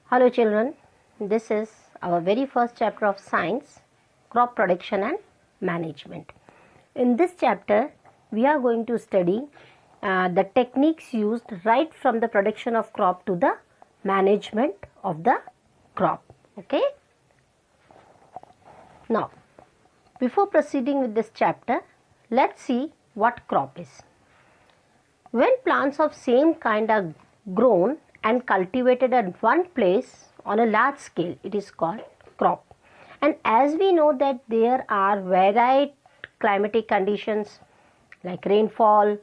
Hello children, this is our very first chapter of science, crop production and management. In this chapter, we are going to study the techniques used right from the production of crop to the management of the crop. Okay. Now, before proceeding with this chapter, let's see what crop is. When plants of same kind are grown and cultivated at one place on a large scale, it is called crop. And as we know that there are varied climatic conditions like rainfall,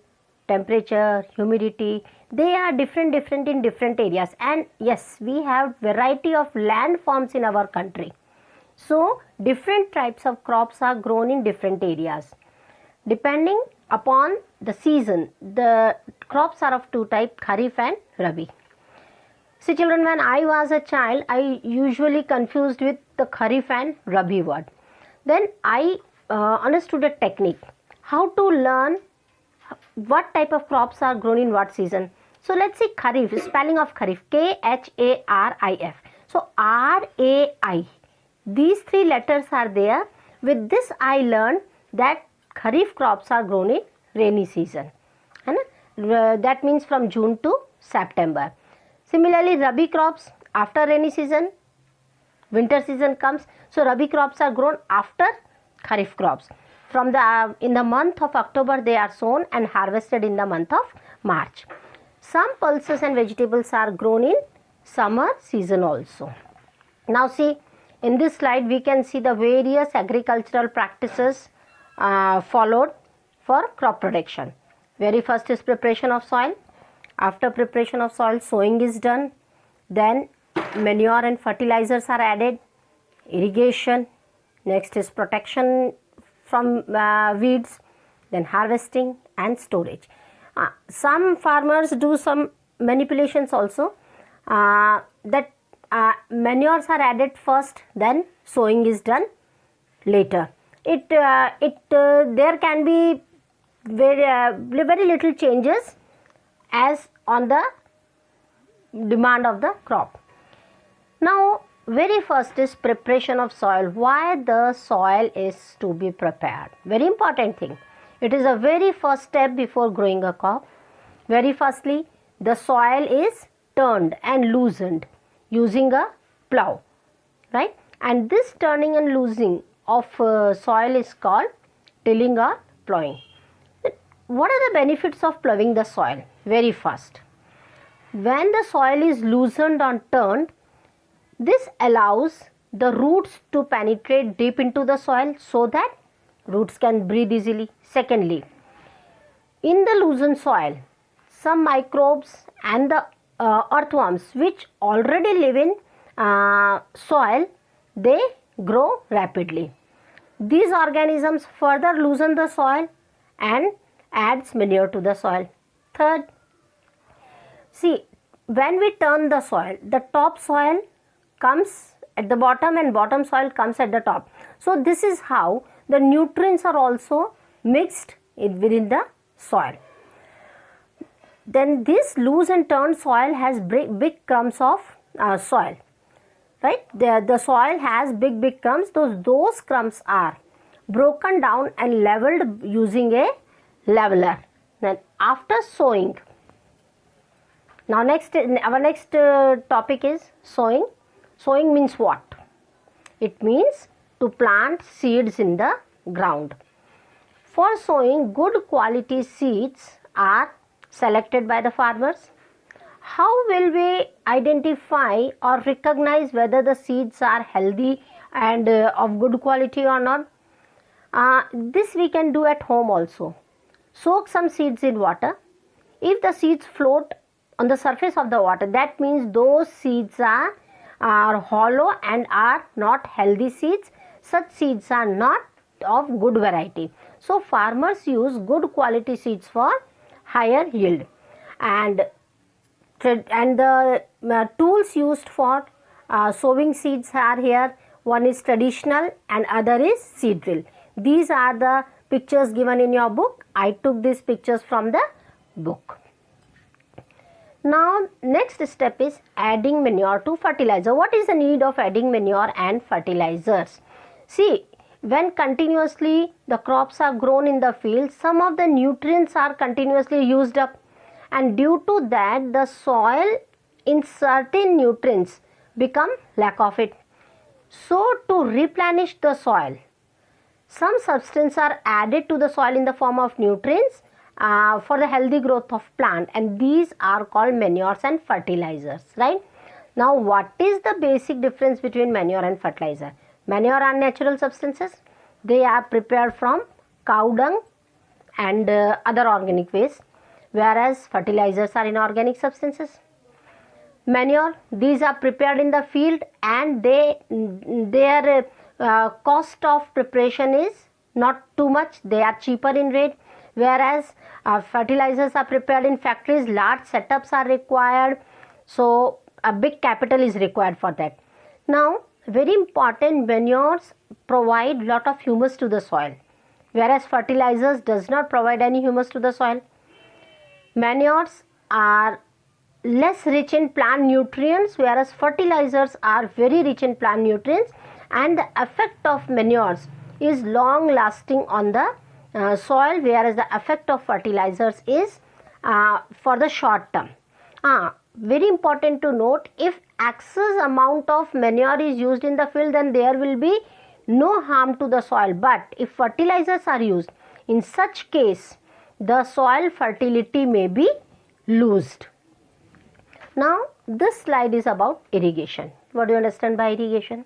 temperature, humidity, they are different in different areas. And yes, we have variety of landforms in our country. So different types of crops are grown in different areas. Depending upon the season, the crops are of two types, Kharif and Rabi. See children, when I was a child, I usually confused with the Kharif and Rabi word. Then I understood a technique, how to learn what type of crops are grown in what season. So let's see Kharif, spelling of Kharif, K-H-A-R-I-F. So R-A-I, these three letters are there. With this I learned that Kharif crops are grown in rainy season. That means from June to September. Similarly, Rabi crops after rainy season, winter season comes. So Rabi crops are grown after Kharif crops. From in the month of October they are sown and harvested in the month of March. Some pulses and vegetables are grown in summer season also. Now see, in this slide we can see the various agricultural practices followed for crop production. Very first is preparation of soil. After preparation of soil, sowing is done. Then manure and fertilizers are added. Irrigation. Next is protection from weeds. Then harvesting and storage. Some farmers do some manipulations also. That manures are added first, then sowing is done later. There can be very little changes as on the demand of the crop. Now, very first is preparation of soil. Why the soil is to be prepared? Very important thing. It is a very first step before growing a crop. Very firstly, the soil is turned and loosened using a plow, right? And this turning and loosening of soil is called tilling or plowing. What are the benefits of plowing the soil? Very first, when the soil is loosened or turned, this allows the roots to penetrate deep into the soil so that roots can breathe easily. Secondly, in the loosened soil, some microbes and the earthworms which already live in soil, they grow rapidly. These organisms further loosen the soil and adds manure to the soil. Third, see, when we turn the soil, the top soil comes at the bottom and bottom soil comes at the top. So this is how the nutrients are also mixed within the soil. Then this loose and turned soil has big crumbs of soil, right? The soil has big crumbs. Those crumbs are broken down and leveled using a leveler. Then after sowing, now our next topic is sowing. Sowing means what? It means to plant seeds in the ground. For sowing, good quality seeds are selected by the farmers. How will we identify or recognize whether the seeds are healthy and of good quality or not? This we can do at home also. Soak some seeds in water. If the seeds float on the surface of the water, that means those seeds are hollow and are not healthy seeds. Such seeds are not of good variety. So farmers use good quality seeds for higher yield. And the tools used for sowing seeds are here. One is traditional and other is seed drill. These are the pictures given in your book. I took these pictures from the book. Now next step is adding manure to fertilizer. What is the need of adding manure and fertilizers? See, when continuously the crops are grown in the field, some of the nutrients are continuously used up, and due to that the soil in certain nutrients become lack of it. So to replenish the soil, some substances are added to the soil in the form of nutrients for the healthy growth of plant, and these are called manures and fertilizers, right? Now what is the basic difference between manure and fertilizer? Manure are natural substances. They are prepared from cow dung and other organic waste, whereas fertilizers are inorganic substances. Manure, these are prepared in the field, and their cost of preparation is not too much. They are cheaper in rate, whereas fertilizers are prepared in factories. Large setups are required, so a big capital is required for that. Now very important, manures provide lot of humus to the soil, whereas fertilizers does not provide any humus to the soil. Manures are less rich in plant nutrients, whereas fertilizers are very rich in plant nutrients, and the effect of manures is long lasting on the soil, whereas the effect of fertilizers is for the short term. Very important to note, if excess amount of manure is used in the field, then there will be no harm to the soil, but if fertilizers are used, in such case the soil fertility may be loosed. Now this slide is about irrigation. What do you understand by irrigation?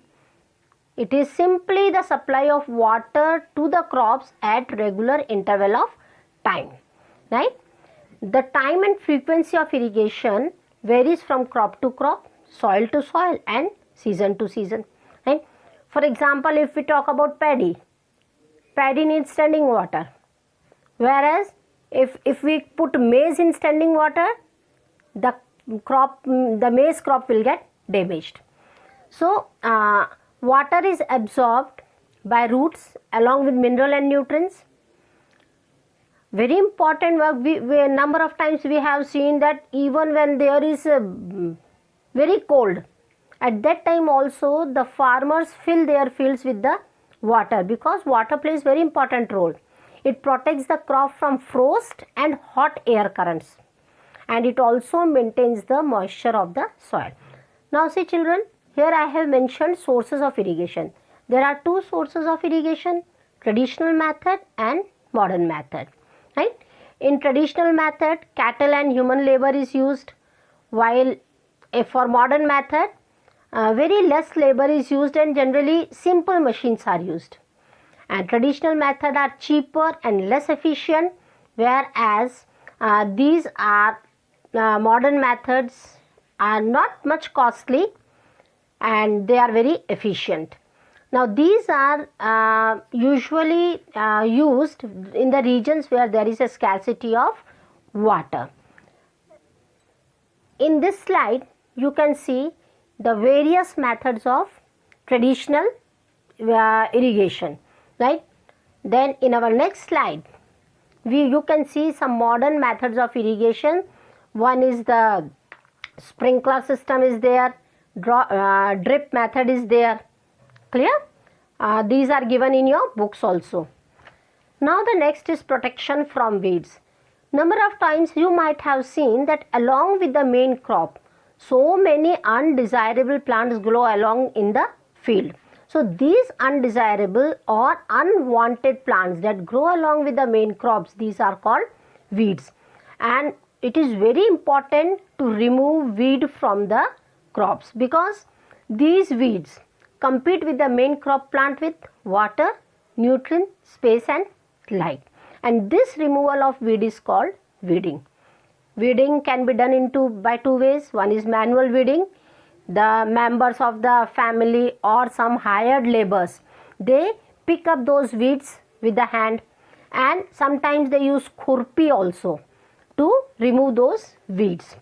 It is simply the supply of water to the crops at regular interval of time, right? The time and frequency of irrigation varies from crop to crop, soil to soil, and season to season, right? For example, if we talk about paddy needs standing water, whereas if we put maize in standing water, the maize crop will get damaged. So water is absorbed by roots along with mineral and nutrients. Very important work. We number of times we have seen that even when there is very cold, at that time also the farmers fill their fields with the water, because water plays very important role. It protects the crop from frost and hot air currents, and it also maintains the moisture of the soil. Now see children, here I have mentioned sources of irrigation. There are two sources of irrigation, traditional method and modern method, right? In traditional method, cattle and human labor is used, while for modern method, very less labor is used and generally simple machines are used. And traditional method are cheaper and less efficient, whereas these are modern methods are not much costly and they are very efficient. Now these are usually used in the regions where there is a scarcity of water. In this slide you can see the various methods of traditional irrigation, right? Then in our next slide you can see some modern methods of irrigation. One is the sprinkler system is there, drip method is there. Clear? These are given in your books also. Now the next is protection from weeds. Number of times you might have seen that along with the main crop, so many undesirable plants grow along in the field. So these undesirable or unwanted plants that grow along with the main crops, these are called weeds, and it is very important to remove weed from the crops, because these weeds compete with the main crop plant with water, nutrient, space and light, and this removal of weed is called weeding. Weeding can be done by two ways. One is manual weeding. The members of the family or some hired laborers, they pick up those weeds with the hand, and sometimes they use khurpi also to remove those weeds.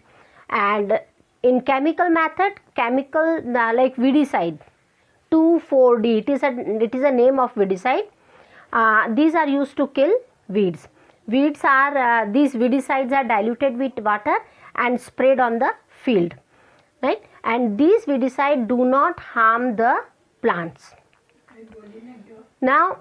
And in chemical method, like weedicide, 2,4-D, it is a name of weedicide. These are used to kill weeds. These weedicides are diluted with water and sprayed on the field, right? And these weedicide do not harm the plants. Now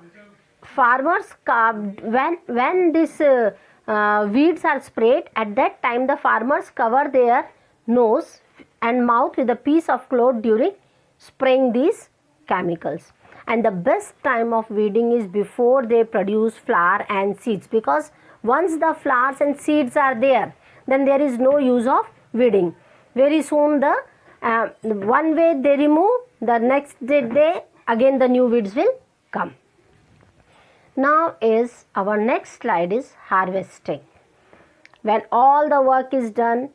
farmers, when these weeds are sprayed, at that time the farmers cover their nose and mouth with a piece of cloth during spraying these chemicals. And the best time of weeding is before they produce flower and seeds, because once the flowers and seeds are there, then there is no use of weeding. Very soon the one way they remove, the next day again the new weeds will come. Now is our next slide is harvesting. When all the work is done,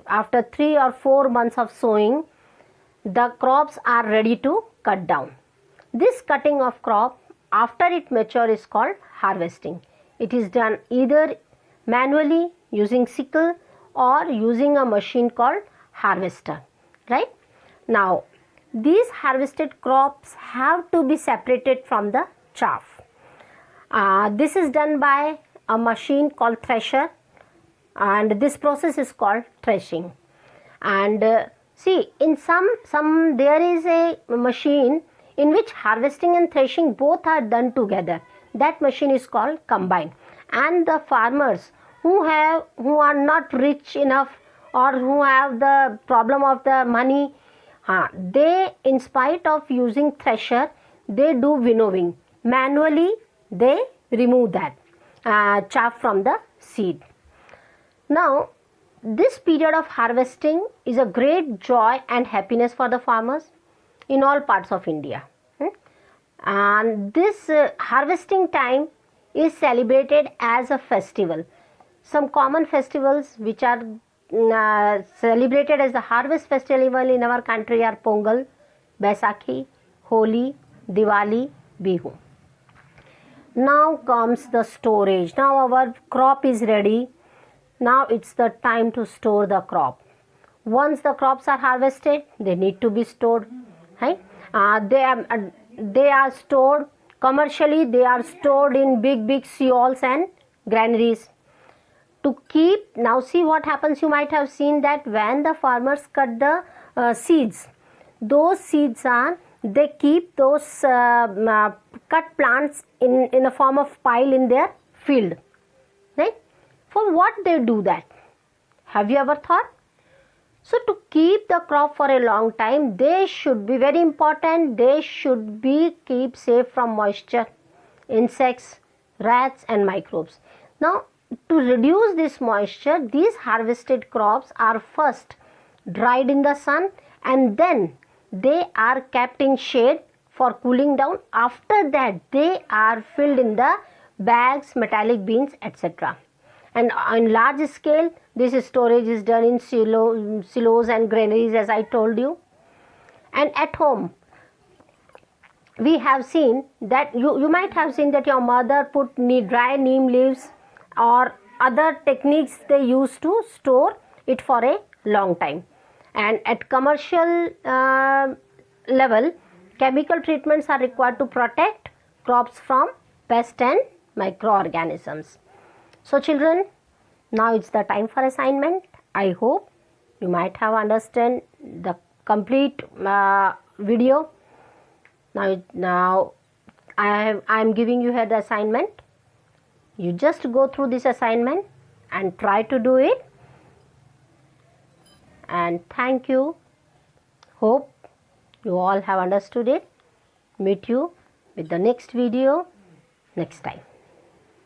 after 3 or 4 months of sowing, the crops are ready to cut down. This cutting of crop after it mature is called harvesting. It is done either manually using sickle or using a machine called harvester, right? Now these harvested crops have to be separated from the chaff. This is done by a machine called thresher, and this process is called threshing. And see, in some there is a machine in which harvesting and threshing both are done together. That machine is called combine. And the farmers who are not rich enough or who have the problem of the money, they, in spite of using thresher, they do winnowing. Manually they remove that chaff from the seed. Now this period of harvesting is a great joy and happiness for the farmers in all parts of India. And this harvesting time is celebrated as a festival. Some common festivals which are celebrated as the harvest festival in our country are Pongal, Baisakhi, Holi, Diwali, Bihu. Now comes the storage. Now our crop is ready. Now it's the time to store the crop. Once the crops are harvested, they need to be stored, right? They are stored commercially. They are stored in big stalls and granaries to keep. Now see what happens. You might have seen that when the farmers cut the seeds, those seeds are, they keep those cut plants in a form of pile in their field, right? For what they do that? Have you ever thought? So to keep the crop for a long time, they should be very important. They should be kept safe from moisture, insects, rats and microbes. Now to reduce this moisture, these harvested crops are first dried in the sun and then they are kept in shade for cooling down. After that they are filled in the bags, metallic bins, etc. And on large scale, this storage is done in silos and granaries, as I told you. And at home, we have seen that you might have seen that your mother put dry neem leaves or other techniques they use to store it for a long time. And at commercial level, chemical treatments are required to protect crops from pests and microorganisms. So children, now it's the time for assignment. I hope you might have understood the complete video. Now I am giving you here the assignment. You just go through this assignment and try to do it. And thank you. Hope you all have understood it. Meet you with the next video next time.